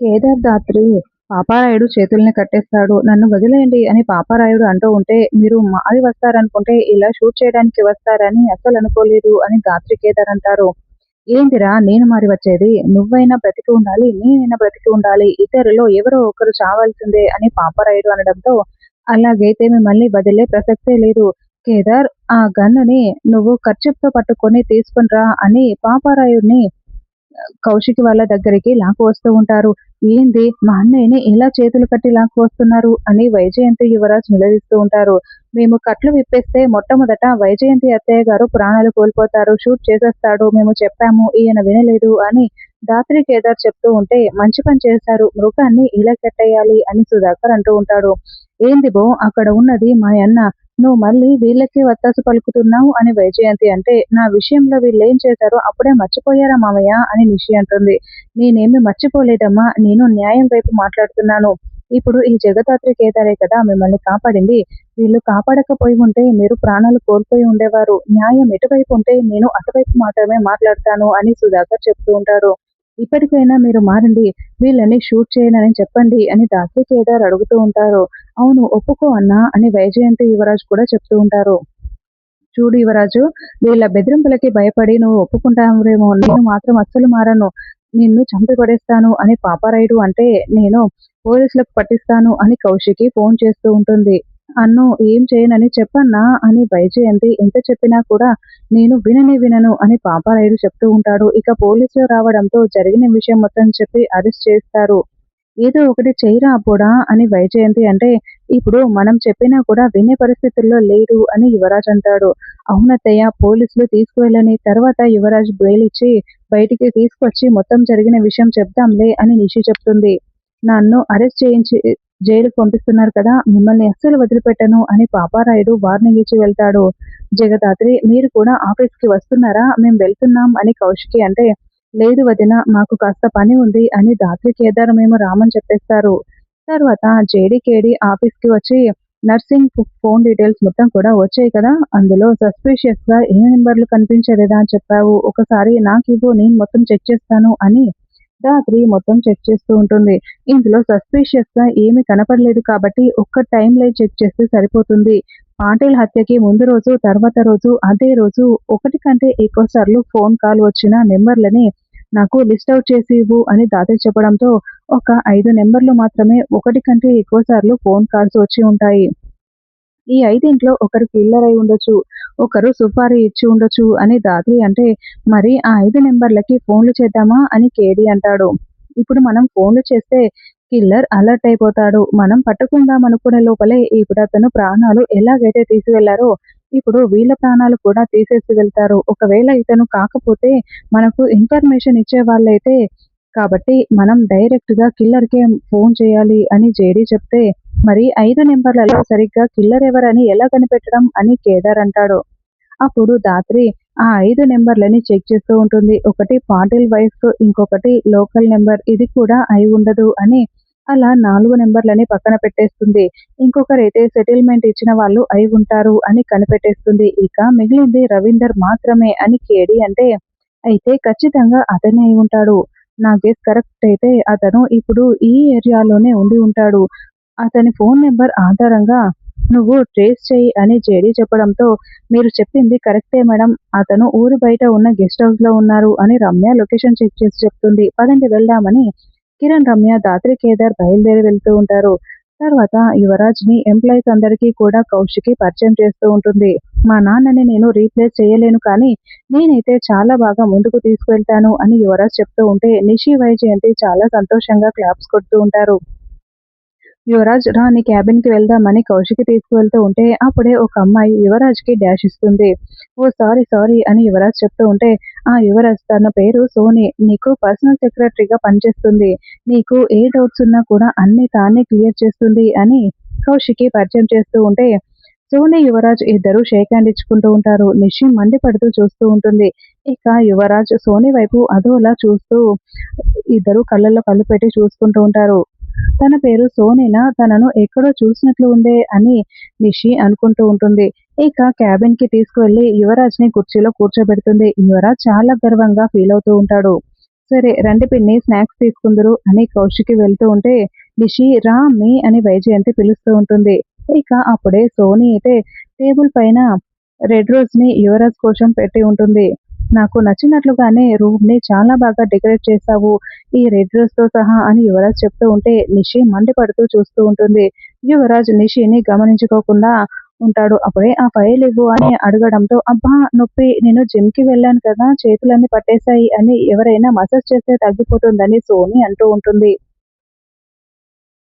కేదార్ దాత్రి పాపారాయుడు చేతుల్ని కట్టేస్తాడు. నన్ను వదిలేయండి అని పాపారాయుడు అంటూ ఉంటే, మీరు మారి వస్తారనుకుంటే ఇలా షూట్ చేయడానికి వస్తారని అస్సలనుకోలేదు అని దాత్రి కేదార్ అంటారు. ఏందిరా నేను మారి వచ్చేది? నువ్వైనా బ్రతికి ఉండాలి, నేనైనా బ్రతికి ఉండాలి. ఇద్దరిలో ఎవరో ఒకరు చావాల్సిందే అని పాపారాయుడు అనడంతో, అలాగైతే మిమ్మల్ని వదిలే ప్రసక్తే లేదు. కేదార్ ఆ గన్నుని నువ్వు కర్చీఫ్‌తో పట్టుకొని తీసుకొని రా అని పాపారాయుడిని కౌశిక్ వాళ్ళ దగ్గరికి లాక్కొస్తూ ఉంటారు. ఏంది మా అన్నయ్యని ఇలా చేతులు కట్టి లాక్కొస్తున్నారు అని వైజయంతి యువరాజ్ నిలదీస్తూ ఉంటారు. మేము కట్లు విప్పేస్తే మొట్టమొదట వైజయంతి అత్తయ్య గారు ప్రాణాలు కోల్పోతారు. షూట్ చేసేస్తాడు. మేము చెప్పాము ఈయన వినలేదు అని దాత్రి కేదార్ చెప్తూ ఉంటే మంచి పని చేశారు. మృగాన్ని ఇలా కట్టేయాలి అని సుధాకర్ అంటూ ఉంటాడు. ఏంది బో అక్కడ ఉన్నది మా అన్న. నువ్వు మళ్ళీ వీళ్ళకే వత్తాసు పలుకుతున్నావు అని వైజయంతి అంటే, నా విషయంలో వీళ్ళేం చేశారో అప్పుడే మర్చిపోయారా మామయ్య అని నిషి అంటుంది. నేనేమి మర్చిపోలేదమ్మా. నేను న్యాయం వైపు మాట్లాడుతున్నాను. ఇప్పుడు ఈ జగదాత్రి కేదారే కదా మిమ్మల్ని కాపాడింది. వీళ్ళు కాపాడకపోయి ఉంటే మీరు ప్రాణాలు కోల్పోయి ఉండేవారు. న్యాయం ఎటువైపు ఉంటే నేను అటువైపు మాత్రమే మాట్లాడతాను అని సుధాకర్ చెప్తూ ఉంటాడు. ఇప్పటికైనా మీరు మారండి. వీళ్ళని షూట్ చేయనని చెప్పండి అని దాత్రి కేదార్ అడుగుతూ ఉంటారు. అవును ఒప్పుకో అన్నా అని వైజయంతి యువరాజ్ కూడా చెప్తూ ఉంటారు. చూడు యువరాజు, వీళ్ళ బెదిరింపులకి భయపడి నువ్వు ఒప్పుకుంటావేమో, నేను మాత్రం అస్సలు మారను. నిన్ను చంపి పడేస్తాను అని పాపారాయుడు అంటే, నేను పోలీసులకు పట్టిస్తాను అని కౌశికి ఫోన్ చేస్తూ ఉంటుంది. అన్ను ఏం చేయనని చెప్పన్నా అని వైజయంతి ఎంత చెప్పినా కూడా నేను విననే వినను అని పాపారాయుడు చెప్తూ ఉంటాడు. ఇక పోలీసులు రావడంతో జరిగిన విషయం మొత్తం చెప్పి అరెస్ట్ చేస్తారు. ఏదో ఒకటి చెయ్యరా అబ్బోడా అని వైజయంతి అంటే, ఇప్పుడు మనం చెప్పినా కూడా వినే పరిస్థితుల్లో లేడు అని యువరాజ్ అంటాడు. అవునత్తయ్య పోలీసులు తీసుకువెళ్ళని తర్వాత యువరాజ్ బెయిల్ ఇచ్చి బయటికి తీసుకొచ్చి మొత్తం జరిగిన విషయం చెప్దాంలే అని నిషి చెప్తుంది. నన్ను అరెస్ట్ చేయించి జైలుకి పంపిస్తున్నారు కదా మిమ్మల్ని అస్సలు వదిలిపెట్టను అని పాపారాయుడు వార్నింగ్ ఇచ్చి వెళ్తాడు. జగదాత్రి మీరు కూడా ఆఫీస్‌కి వస్తున్నారా? మేము వెళ్తున్నాం అని కౌశికి అంటే, లేదు వదిన మాకు కాస్త పని ఉంది అని దాత్రి కేదార్ మేము రామని చెప్పేస్తారు. తర్వాత జేడీకేడీ ఆఫీస్‌కి వచ్చి నర్సింగ్ ఫోన్ డీటెయిల్స్ మొత్తం కూడా వచ్చాయి కదా! అందులో సస్పీషియస్‌గా ఏ నంబర్‌లు కనిపించలేదా అని చెప్పావు. ఒకసారి నాకివ్వు నేను మొత్తం చెక్ చేస్తాను అని దాత్రి మొత్తం చెక్ చేస్తూ ఉంటుంది. ఇందులో సస్పీషియస్‌గా ఏమీ కనపడలేదు కాబట్టి ఒక్క టైమ్‌లైన్ చెక్ చేస్తే సరిపోతుంది. పాటిల్ హత్యకి ముందు రోజు, తర్వాత రోజు, అదే రోజు ఒకటి కంటే ఎక్కువ సార్లు ఫోన్ కాల్ వచ్చిన నంబర్‌లని నాకు లిస్ట్ ఔట్ చేసి ఇవ్వు అని దాత్రి చెప్పడంతో, ఒక 5 నంబర్‌లు మాత్రమే ఒకటి కంటే ఎక్కువ సార్లు ఫోన్ కాల్స్ వచ్చి ఉంటాయి. ఈ 5 ఒకరు కిల్లర్ అయి ఉండొచ్చు. ఒకరు సుపారీ ఇచ్చి ఉండొచ్చు అని దాత్రి అంటే, మరి ఆ 5 నంబర్‌లకి ఫోన్‌లు చేద్దామా అని కేడీ అంటాడు. ఇప్పుడు మనం ఫోన్‌లు చేస్తే కిల్లర్ అలర్ట్ అయిపోతాడు. మనం పట్టుకుందాం అనుకునే లోపలే ఇప్పుడతను ప్రాణాలు ఎలాగైతే తీసుకెళ్లారో, ఇప్పుడు వీళ్ళ ప్రాణాలు కూడా తీసేసి వెళ్తారు. ఒకవేళ ఇతను కాకపోతే మనకు ఇన్ఫర్మేషన్ ఇచ్చేవాళ్ళైతే కాబట్టి మనం డైరెక్ట్‌గా కిల్లర్‌కే ఫోన్ చేయాలి అని జేడీ చెప్తే, మరి 5 నంబర్‌లలో సరిగ్గా కిల్లర్ ఎవరని ఎలా కనిపెట్టడం అని కేదార్ అంటాడు. అప్పుడు దాత్రి ఆ 5 నంబర్‌లని చెక్ చేస్తూ ఉంటుంది. ఒకటి పాటిల్ వైఫ్, ఇంకొకటి లోకల్ నంబర్ ఇది కూడా అయి ఉండదు అని అలా 4 నంబర్‌లని పక్కన పెట్టేస్తుంది. ఇంకొకరైతే సెటిల్‌మెంట్ ఇచ్చిన వాళ్ళు అయి ఉంటారు అని కనిపెట్టేస్తుంది. ఇక మిగిలింది రవీందర్ మాత్రమే అని కేడీ అంటే, అయితే ఖచ్చితంగా అతనే అయి ఉంటాడు. నా గెస్ కరెక్ట్ అయితే అతను ఇప్పుడు ఈ ఏరియాలోనే ఉండి ఉంటాడు. అతని ఫోన్ నంబర్ ఆధారంగా నువ్వు ట్రేస్ చెయ్యి అని జేడీ చెప్పడంతో, మీరు చెప్పింది కరెక్టే మేడం. అతను ఊరి బయట ఉన్న గెస్ట్ హౌస్‌లో ఉన్నారు అని రమ్య లొకేషన్ చెక్ చేసి చెప్తుంది. పదండి వెళ్దామని కిరణ్, రమ్య, దాత్రి కేదార్ బయలుదేరి వెళ్తూ ఉంటారు. తర్వాత యువరాజ్‌ని ఎంప్లాయీస్ అందరికీ కూడా కౌశికి పరిచయం చేస్తూ ఉంటుంది. మా నాన్నని నేను రీప్లేస్ చేయలేను కానీ, నేనైతే చాలా బాగా ముందుకు తీసుకువెళ్తాను అని యువరాజ్ చెప్తూ ఉంటే, నిషి, వైజయంతి చాలా సంతోషంగా క్లాప్స్ కొడుతూ ఉంటారు. యువరాజ్ రా నీ క్యాబిన్‌కి వెళ్దామని కౌశికి తీసుకువెళ్తూ ఉంటే, అప్పుడే ఒక అమ్మాయి యువరాజ్‌కి డాష్ ఇస్తుంది. ఓహ్! సారీ సారీ అని యువరాజ్ చెప్తూ ఉంటే, ఆ యువరాజ్ తన పేరు సోని. నీకు పర్సనల్ సెక్రటరీగా పనిచేస్తుంది. నీకు ఏ డౌట్స్ ఉన్నా కూడా అన్నీ తానే క్లియర్ చేస్తుంది అని కౌశికి పరిచయం చేస్తూ ఉంటే, సోని, యువరాజ్ ఇద్దరూ షేక్ హ్యాండ్ ఇచ్చుకుంటూ ఉంటారు. నిషి మండిపడుతూ చూస్తూ ఉంటుంది. ఇక యువరాజ్ సోని వైపు అదోలా చూస్తూ ఇద్దరూ కళ్ళల్లో కళ్ళు పెట్టి చూసుకుంటూ ఉంటారు. తన పేరు సోనేనా? తనను ఎక్కడో చూసినట్లు ఉందే అని నిషి అనుకుంటూ ఉంటుంది. ఇక క్యాబిన్‌కి తీసుకువెళ్ళి యువరాజ్‌ని కుర్చీలో కూర్చోబెడుతుంది. యువరాజ్ చాలా గర్వంగా ఫీల్ అవుతూ ఉంటాడు. సరే రండి పిన్ని స్నాక్స్ తీసుకుందురు అని కౌశికి వెళ్తూ ఉంటే, నిషి రా అమ్మీ అని వైజయంతి పిలుస్తూ ఉంటుంది. ఇక అప్పుడే సోనీ అయితే టేబుల్ పైన రెడ్ రోజ్‌ని యువరాజ్ కోసం పెట్టి ఉంటుంది. నాకు నచ్చినట్లుగానే రూమ్‌ని చాలా బాగా డెకరేట్ చేశావు. ఈ రెడ్ రోజ్‌తో సహా అని యువరాజ్ చెప్తూ ఉంటే నిషి మండిపడుతూ చూస్తూ ఉంటుంది. యువరాజ్ నిషిని గమనించుకోకుండా ఉంటాడు. అప్పుడే ఆ ఫైల్ ఇవ్వు అని అడగడంతో అబ్బా! నొప్పి నేను జిమ్‌కి వెళ్ళాను కదా! చేతులన్నీ పట్టేశాయి అని ఎవరైనా మసాజ్ చేస్తే తగ్గిపోతుందని సోనీ అంటూ ఉంటుంది.